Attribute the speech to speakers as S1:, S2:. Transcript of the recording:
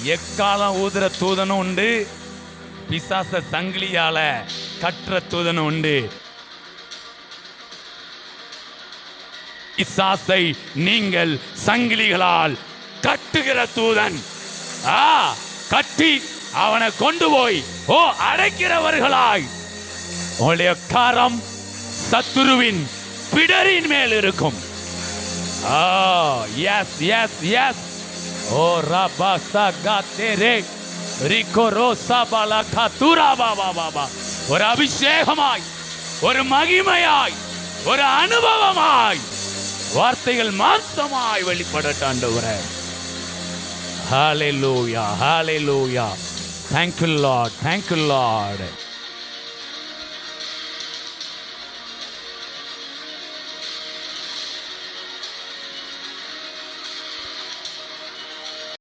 S1: எக்காலம் ஊதுற தூதனும் உண்டு, பிசாச சங்கிலியால கற்ற தூதனும் உண்டு. பிசாசை நீங்கள் சங்கிலிகளால் கட்டுகிற தூதன் கட்டி அவனை கொண்டு போய் அடைக்கிறவர்களாய் உங்களுடைய கரம் சத்துருவின் பிடரின் மேல் இருக்கும். எஸ் எஸ் எஸ் ஓ ரபா சகதேரே ரிகோரோசா பலகா துராபா பாபா. ஒரு அபிஷேகமாய், ஒரு மகிமையாய், ஒரு அனுபவமாய் வார்த்தைகள் மாற்றமாய் வெளிப்படட்டும் ஆண்டவரே. ஹalleluya, hallelujah. Thank you Lord, thank you Lord.